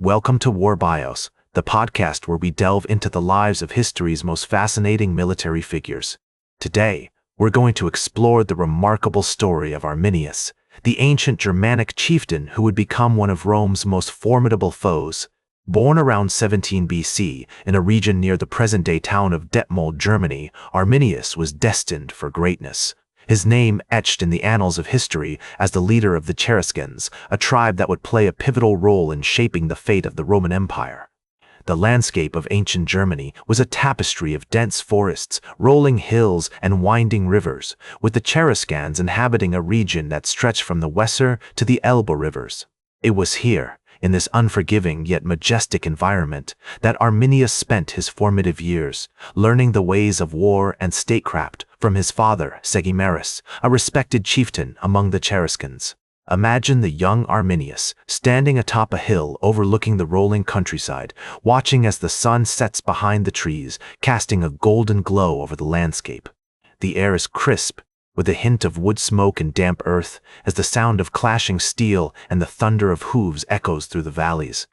Welcome to War Bios, the podcast where we delve into the lives of history's most fascinating military figures. Today, we're going to explore the remarkable story of Arminius, the ancient Germanic chieftain who would become one of Rome's most formidable foes. Born around 17 BC in a region near the present-day town of Detmold, Germany, Arminius was destined for greatness. His name etched in the annals of history as the leader of the Cheruscans, a tribe that would play a pivotal role in shaping the fate of the Roman Empire. The landscape of ancient Germany was a tapestry of dense forests, rolling hills, and winding rivers, with the Cheruscans inhabiting a region that stretched from the Weser to the Elbe rivers. It was here, in this unforgiving yet majestic environment, that Arminius spent his formative years, learning the ways of war and statecraft from his father, Segimarus, a respected chieftain among the Cheruscans. Imagine the young Arminius standing atop a hill overlooking the rolling countryside, watching as the sun sets behind the trees, casting a golden glow over the landscape. The air is crisp, with a hint of wood smoke and damp earth, as the sound of clashing steel and the thunder of hooves echoes through the valleys.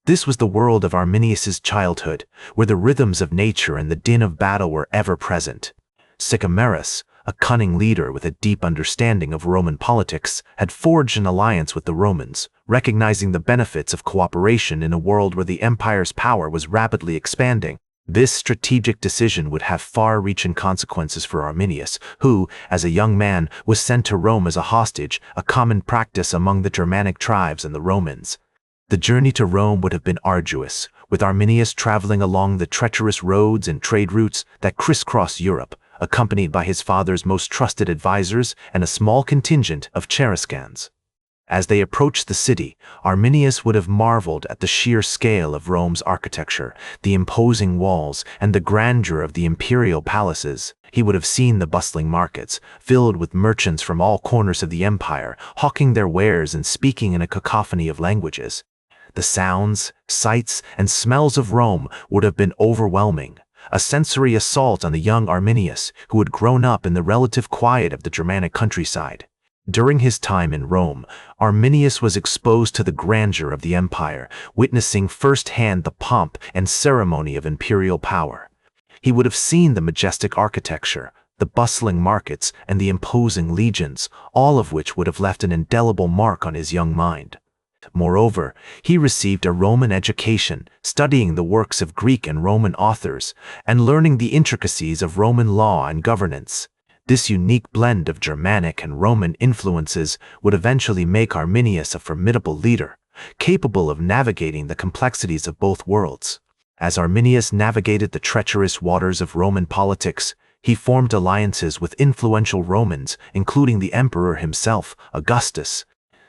This was the world of Arminius's childhood, where the rhythms of nature and the din of battle were ever present. Segimarus, a cunning leader with a deep understanding of Roman politics, had forged an alliance with the Romans, recognizing the benefits of cooperation in a world where the empire's power was rapidly expanding. This strategic decision would have far-reaching consequences for Arminius, who, as a young man, was sent to Rome as a hostage, a common practice among the Germanic tribes and the Romans. The journey to Rome would have been arduous, with Arminius traveling along the treacherous roads and trade routes that crisscross Europe, accompanied by his father's most trusted advisors and a small contingent of Cheruscans. As they approached the city, Arminius would have marveled at the sheer scale of Rome's architecture, the imposing walls, and the grandeur of the imperial palaces. He would have seen the bustling markets, filled with merchants from all corners of the empire, hawking their wares and speaking in a cacophony of languages. The sounds, sights, and smells of Rome would have been overwhelming, a sensory assault on the young Arminius, who had grown up in the relative quiet of the Germanic countryside. During his time in Rome, Arminius was exposed to the grandeur of the empire, witnessing firsthand the pomp and ceremony of imperial power. He would have seen the majestic architecture, the bustling markets, and the imposing legions, all of which would have left an indelible mark on his young mind. Moreover, he received a Roman education, studying the works of Greek and Roman authors, and learning the intricacies of Roman law and governance. This unique blend of Germanic and Roman influences would eventually make Arminius a formidable leader, capable of navigating the complexities of both worlds. As Arminius navigated the treacherous waters of Roman politics, he formed alliances with influential Romans, including the emperor himself, Augustus.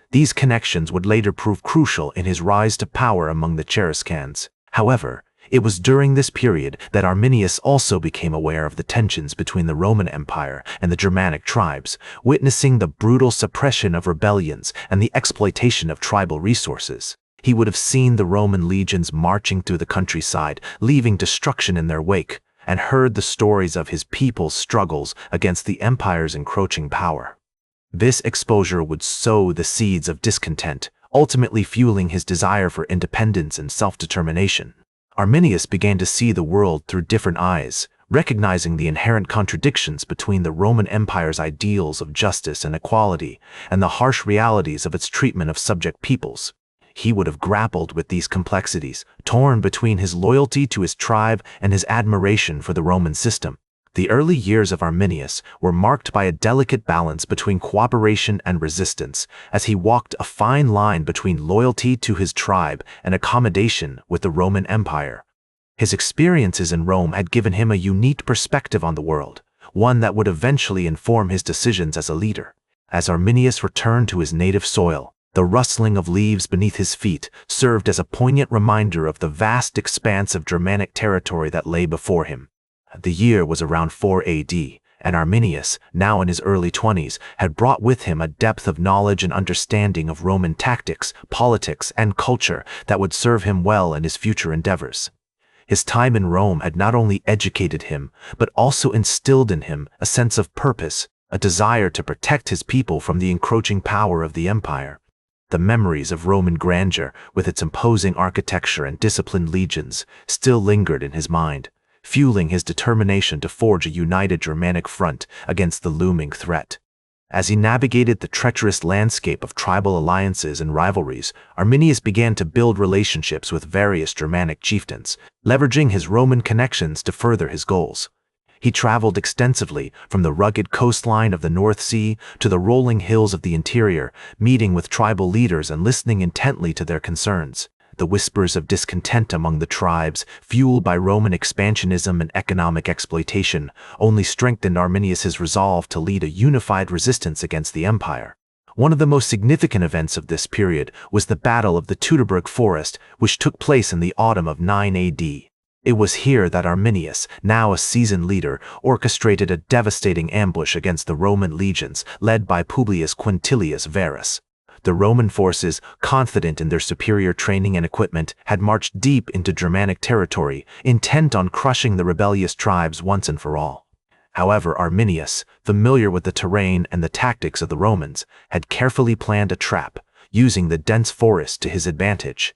These connections would later prove crucial in his rise to power among the Cheruscans. However, it was during this period that Arminius also became aware of the tensions between the Roman Empire and the Germanic tribes, witnessing the brutal suppression of rebellions and the exploitation of tribal resources. He would have seen the Roman legions marching through the countryside, leaving destruction in their wake, and heard the stories of his people's struggles against the empire's encroaching power. This exposure would sow the seeds of discontent, ultimately fueling his desire for independence and self-determination. Arminius began to see the world through different eyes, recognizing the inherent contradictions between the Roman Empire's ideals of justice and equality and the harsh realities of its treatment of subject peoples. He would have grappled with these complexities, torn between his loyalty to his tribe and his admiration for the Roman system. The early years of Arminius were marked by a delicate balance between cooperation and resistance, as he walked a fine line between loyalty to his tribe and accommodation with the Roman Empire. His experiences in Rome had given him a unique perspective on the world, one that would eventually inform his decisions as a leader. As Arminius returned to his native soil, the rustling of leaves beneath his feet served as a poignant reminder of the vast expanse of Germanic territory that lay before him. The year was around 4 AD, and Arminius, now in his early 20s, had brought with him a depth of knowledge and understanding of Roman tactics, politics, and culture that would serve him well in his future endeavors. His time in Rome had not only educated him, but also instilled in him a sense of purpose, a desire to protect his people from the encroaching power of the empire. The memories of Roman grandeur, with its imposing architecture and disciplined legions, still lingered in his mind, fueling his determination to forge a united Germanic front against the looming threat. As he navigated the treacherous landscape of tribal alliances and rivalries, Arminius began to build relationships with various Germanic chieftains, leveraging his Roman connections to further his goals. He traveled extensively, from the rugged coastline of the North Sea to the rolling hills of the interior, meeting with tribal leaders and listening intently to their concerns. The whispers of discontent among the tribes, fueled by Roman expansionism and economic exploitation, only strengthened Arminius's resolve to lead a unified resistance against the empire. One of the most significant events of this period was the Battle of the Teutoburg Forest, which took place in the autumn of 9 AD. It was here that Arminius, now a seasoned leader, orchestrated a devastating ambush against the Roman legions led by Publius Quintilius Varus. The Roman forces, confident in their superior training and equipment, had marched deep into Germanic territory, intent on crushing the rebellious tribes once and for all. However, Arminius, familiar with the terrain and the tactics of the Romans, had carefully planned a trap, using the dense forest to his advantage.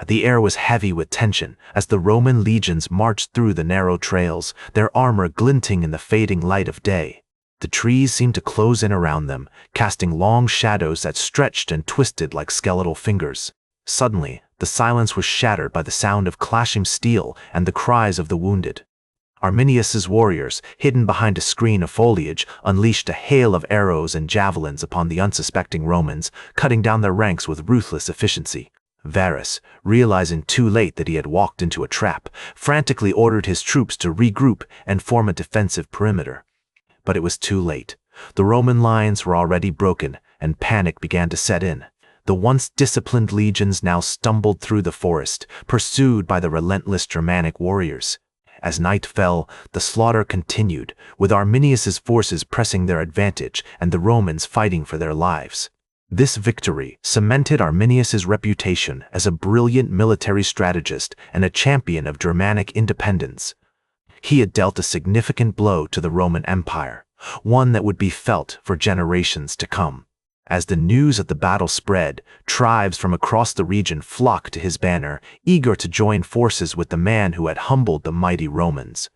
The air was heavy with tension as the Roman legions marched through the narrow trails, their armor glinting in the fading light of day. The trees seemed to close in around them, casting long shadows that stretched and twisted like skeletal fingers. Suddenly, the silence was shattered by the sound of clashing steel and the cries of the wounded. Arminius's warriors, hidden behind a screen of foliage, unleashed a hail of arrows and javelins upon the unsuspecting Romans, cutting down their ranks with ruthless efficiency. Varus, realizing too late that he had walked into a trap, frantically ordered his troops to regroup and form a defensive perimeter. But it was too late. The Roman lines were already broken, and panic began to set in. The once disciplined legions now stumbled through the forest, pursued by the relentless Germanic warriors. As night fell, the slaughter continued, with Arminius's forces pressing their advantage and the Romans fighting for their lives. This victory cemented Arminius's reputation as a brilliant military strategist and a champion of Germanic independence. He had dealt a significant blow to the Roman Empire, one that would be felt for generations to come. As the news of the battle spread, tribes from across the region flocked to his banner, eager to join forces with the man who had humbled the mighty Romans.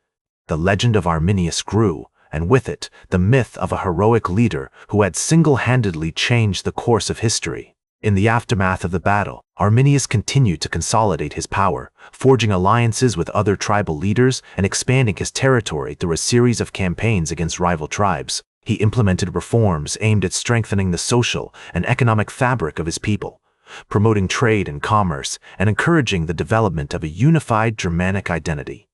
The legend of Arminius grew, and with it, the myth of a heroic leader who had single-handedly changed the course of history. In the aftermath of the battle, Arminius continued to consolidate his power, forging alliances with other tribal leaders and expanding his territory through a series of campaigns against rival tribes. He implemented reforms aimed at strengthening the social and economic fabric of his people, promoting trade and commerce, and encouraging the development of a unified Germanic identity.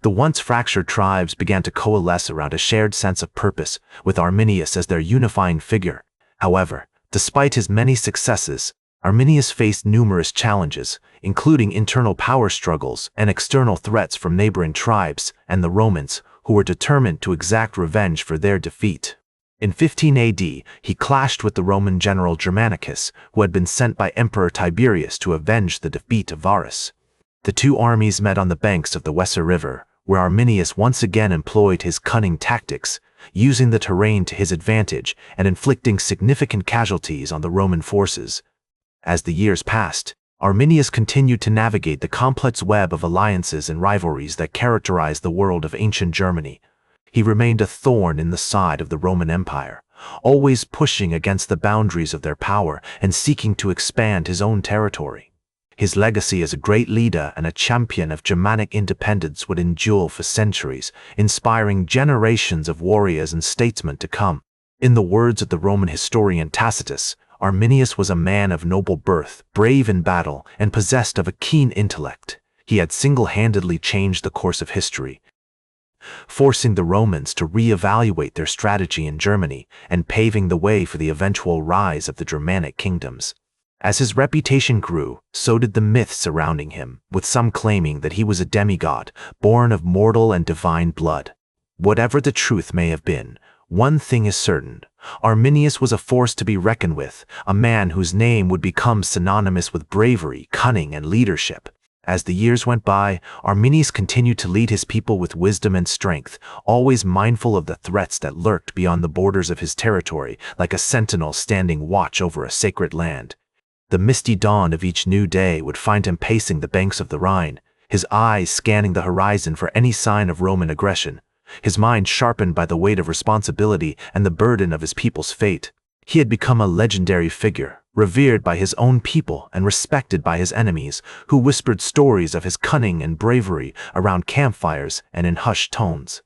The once fractured tribes began to coalesce around a shared sense of purpose, with Arminius as their unifying figure. However, despite his many successes, Arminius faced numerous challenges, including internal power struggles and external threats from neighboring tribes and the Romans, who were determined to exact revenge for their defeat. In 15 AD, he clashed with the Roman general Germanicus, who had been sent by Emperor Tiberius to avenge the defeat of Varus. The two armies met on the banks of the Weser River, where Arminius once again employed his cunning tactics, using the terrain to his advantage and inflicting significant casualties on the Roman forces. As the years passed, Arminius continued to navigate the complex web of alliances and rivalries that characterized the world of ancient Germany. He remained a thorn in the side of the Roman Empire, always pushing against the boundaries of their power and seeking to expand his own territory. His legacy as a great leader and a champion of Germanic independence would endure for centuries, inspiring generations of warriors and statesmen to come. In the words of the Roman historian Tacitus, Arminius was a man of noble birth, brave in battle, and possessed of a keen intellect. He had single-handedly changed the course of history, forcing the Romans to re-evaluate their strategy in Germany and paving the way for the eventual rise of the Germanic kingdoms. As his reputation grew, so did the myths surrounding him, with some claiming that he was a demigod, born of mortal and divine blood. Whatever the truth may have been, one thing is certain: Arminius was a force to be reckoned with, a man whose name would become synonymous with bravery, cunning, and leadership. As the years went by, Arminius continued to lead his people with wisdom and strength, always mindful of the threats that lurked beyond the borders of his territory, like a sentinel standing watch over a sacred land. The misty dawn of each new day would find him pacing the banks of the Rhine, his eyes scanning the horizon for any sign of Roman aggression, his mind sharpened by the weight of responsibility and the burden of his people's fate. He had become a legendary figure, revered by his own people and respected by his enemies, who whispered stories of his cunning and bravery around campfires and in hushed tones.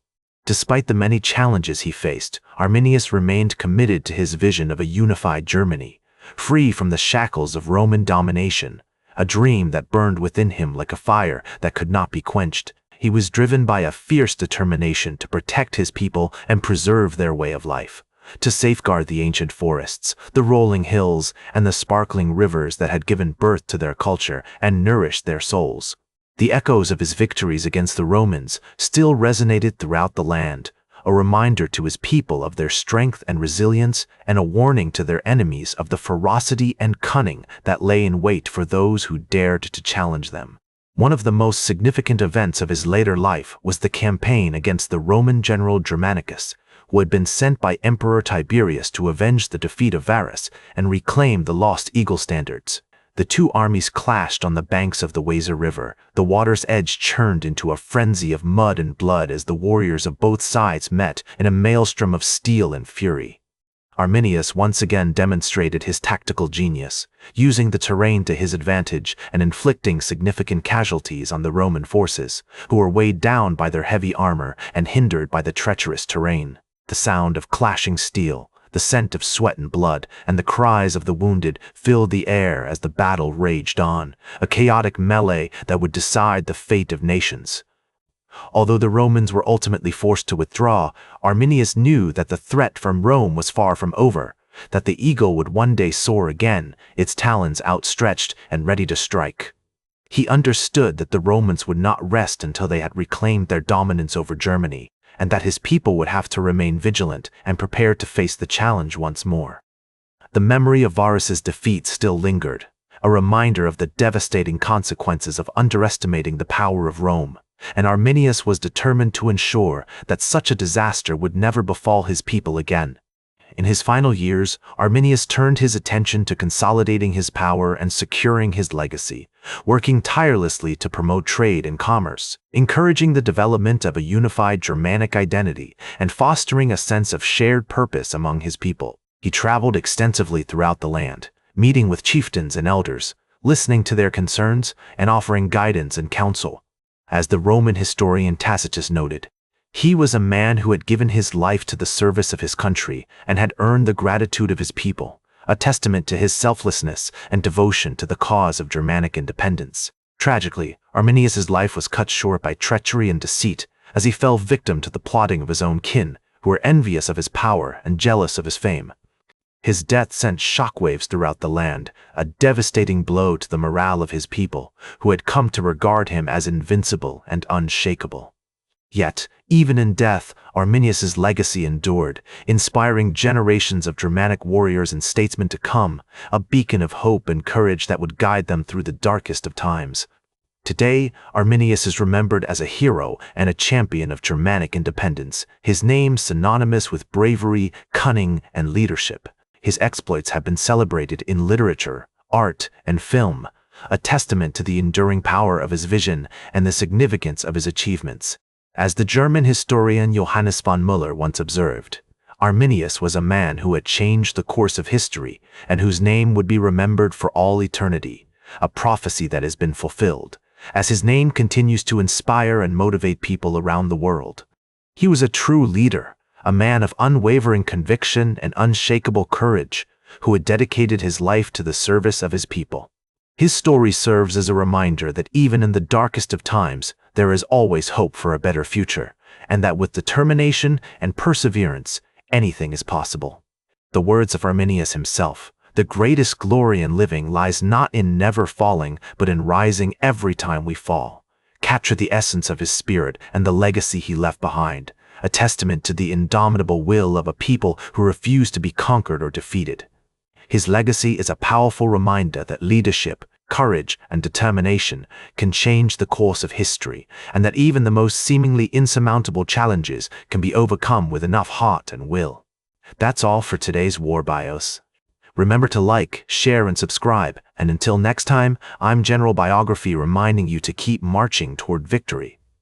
Despite the many challenges he faced, Arminius remained committed to his vision of a unified Germany, free from the shackles of Roman domination, a dream that burned within him like a fire that could not be quenched. He was driven by a fierce determination to protect his people and preserve their way of life, to safeguard the ancient forests, the rolling hills, and the sparkling rivers that had given birth to their culture and nourished their souls. The echoes of his victories against the Romans still resonated throughout the land, a reminder to his people of their strength and resilience, and a warning to their enemies of the ferocity and cunning that lay in wait for those who dared to challenge them. One of the most significant events of his later life was the campaign against the Roman general Germanicus, who had been sent by Emperor Tiberius to avenge the defeat of Varus and reclaim the lost eagle standards. The two armies clashed on the banks of the Weser River. The water's edge churned into a frenzy of mud and blood as the warriors of both sides met in a maelstrom of steel and fury. Arminius once again demonstrated his tactical genius, using the terrain to his advantage and inflicting significant casualties on the Roman forces, who were weighed down by their heavy armor and hindered by the treacherous terrain. The sound of clashing steel, the scent of sweat and blood, and the cries of the wounded filled the air as the battle raged on, a chaotic melee that would decide the fate of nations. Although the Romans were ultimately forced to withdraw, Arminius knew that the threat from Rome was far from over, that the eagle would one day soar again, its talons outstretched and ready to strike. He understood that the Romans would not rest until they had reclaimed their dominance over Germany, and that his people would have to remain vigilant and prepared to face the challenge once more. The memory of Varus's defeat still lingered, a reminder of the devastating consequences of underestimating the power of Rome, and Arminius was determined to ensure that such a disaster would never befall his people again. In his final years, Arminius turned his attention to consolidating his power and securing his legacy, working tirelessly to promote trade and commerce, encouraging the development of a unified Germanic identity, and fostering a sense of shared purpose among his people. He traveled extensively throughout the land, meeting with chieftains and elders, listening to their concerns, and offering guidance and counsel. As the Roman historian Tacitus noted, he was a man who had given his life to the service of his country and had earned the gratitude of his people, a testament to his selflessness and devotion to the cause of Germanic independence. Tragically, Arminius's life was cut short by treachery and deceit, as he fell victim to the plotting of his own kin, who were envious of his power and jealous of his fame. His death sent shockwaves throughout the land, a devastating blow to the morale of his people, who had come to regard him as invincible and unshakable. Yet, even in death, Arminius's legacy endured, inspiring generations of Germanic warriors and statesmen to come, a beacon of hope and courage that would guide them through the darkest of times. Today, Arminius is remembered as a hero and a champion of Germanic independence, his name synonymous with bravery, cunning, and leadership. His exploits have been celebrated in literature, art, and film, a testament to the enduring power of his vision and the significance of his achievements. As the German historian Johannes von Müller once observed, Arminius was a man who had changed the course of history and whose name would be remembered for all eternity, a prophecy that has been fulfilled, as his name continues to inspire and motivate people around the world. He was a true leader, a man of unwavering conviction and unshakable courage, who had dedicated his life to the service of his people. His story serves as a reminder that even in the darkest of times, there is always hope for a better future, and that with determination and perseverance, anything is possible. The words of Arminius himself, "The greatest glory in living lies not in never falling, but in rising every time we fall," capture the essence of his spirit and the legacy he left behind, a testament to the indomitable will of a people who refuse to be conquered or defeated. His legacy is a powerful reminder that leadership, courage, and determination can change the course of history, and that even the most seemingly insurmountable challenges can be overcome with enough heart and will. That's all for today's War Bios. Remember to like, share, and subscribe. And until next time, I'm General Biography reminding you to keep marching toward victory.